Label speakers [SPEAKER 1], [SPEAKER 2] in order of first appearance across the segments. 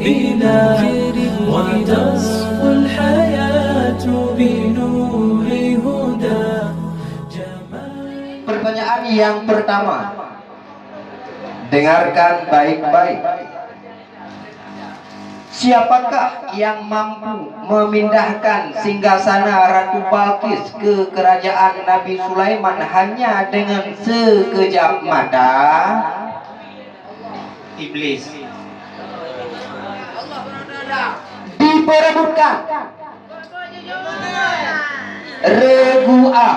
[SPEAKER 1] بنا وتصفو الحياة بنور هدى.
[SPEAKER 2] Pertanyaan yang pertama, dengarkan baik-baik. Siapakah yang mampu memindahkan singgasana Ratu Balqis ke kerajaan Nabi Sulaiman hanya dengan sekejap mata?
[SPEAKER 3] Iblis.
[SPEAKER 2] Diperebutkan. Regu A.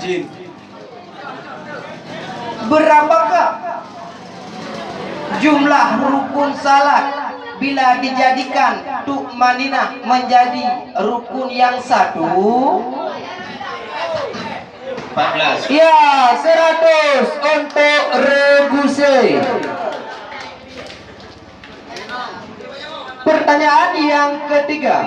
[SPEAKER 3] Jin.
[SPEAKER 2] Berapakah jumlah rukun salat bila dijadikan tu'maninah menjadi rukun yang satu?
[SPEAKER 3] 14.
[SPEAKER 2] Ya, 100 untuk Rebuse. Pertanyaan yang ketiga,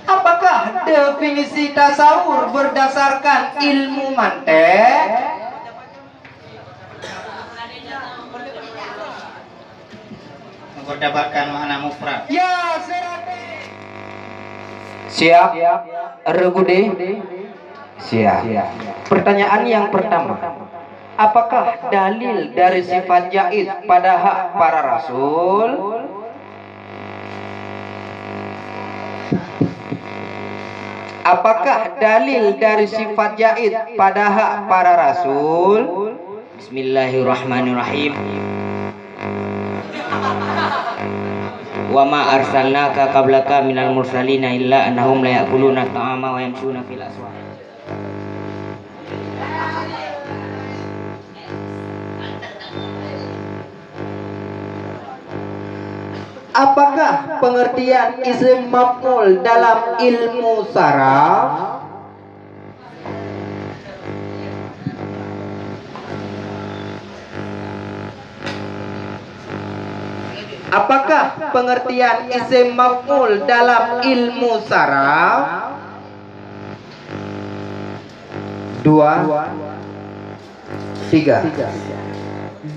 [SPEAKER 2] apakah definisi tasawur berdasarkan ilmu mantek?
[SPEAKER 3] Mendapatkan makna mufrad.
[SPEAKER 2] Ya, 100. Siap, Regude. Siap. Pertanyaan yang pertama, apakah dalil dari sifat jaiz pada hak para rasul? Apakah dalil dari sifat jaiz pada hak para rasul?
[SPEAKER 4] Bismillahirrahmanirrahim. Wa ma arsalnaka qablaka minal mursalina illa annahum la ya'kuluna ta'ama wa yamshuna fil aswaq.
[SPEAKER 2] Apakah pengertian isim maf'ul dalam ilmu saraf? Apakah pengertian isim maf'ul dalam ilmu saraf? 2, 3.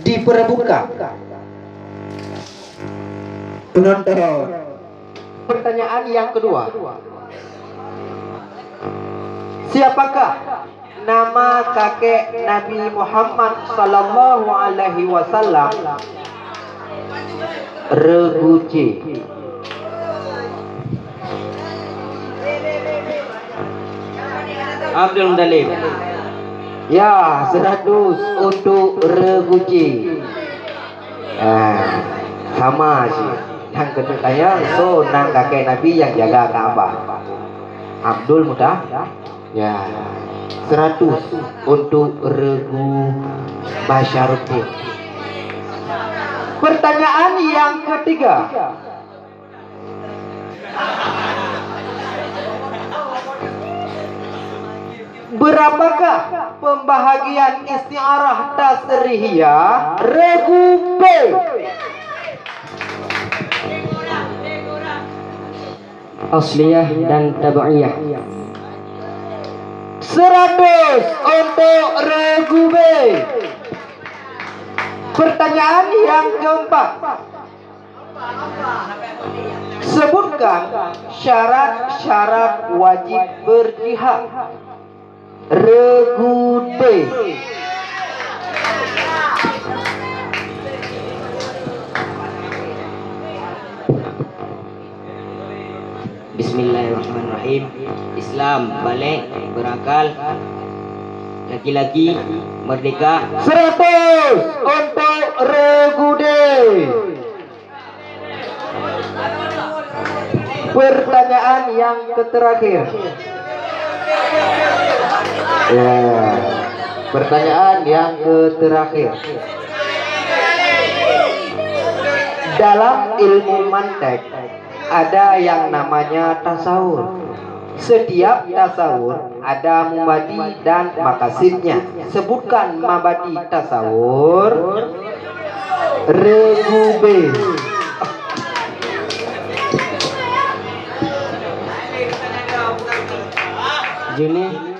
[SPEAKER 2] Diperebutkan. Penonton. Pertanyaan yang kedua, siapakah nama kakek Nabi Muhammad sallallahu alaihi wasallam? Reguci.
[SPEAKER 4] Abdul Muttalib.
[SPEAKER 2] Ya, 100 untuk Reguci. Sama sih. Yang keduanya so nang kakek Nabi yang jaga Ka'bah. Abdul Mudah. Ya, 100 untuk Regu Basyaruddin. Pertanyaan yang ketiga, berapakah pembahagian isti'arah tasrihiyah Regu B?
[SPEAKER 4] Asliyah dan tabaiyah.
[SPEAKER 2] 100 untuk Regu B. Pertanyaan yang keempat, sebutkan syarat-syarat wajib berjihad. Regu D.
[SPEAKER 4] Bismillahirrahmanirrahim. Islam, balik, berakal, laki-laki, merdeka.
[SPEAKER 2] 100 untuk Regu D. Pertanyaan yang terakhir. Ya, pertanyaan yang terakhir. Dalam ilmu mantek ada yang namanya tasawur. Setiap tasawur ada mubadi dan makasidnya. Sebutkan mabadi tasawur. Regu B. sini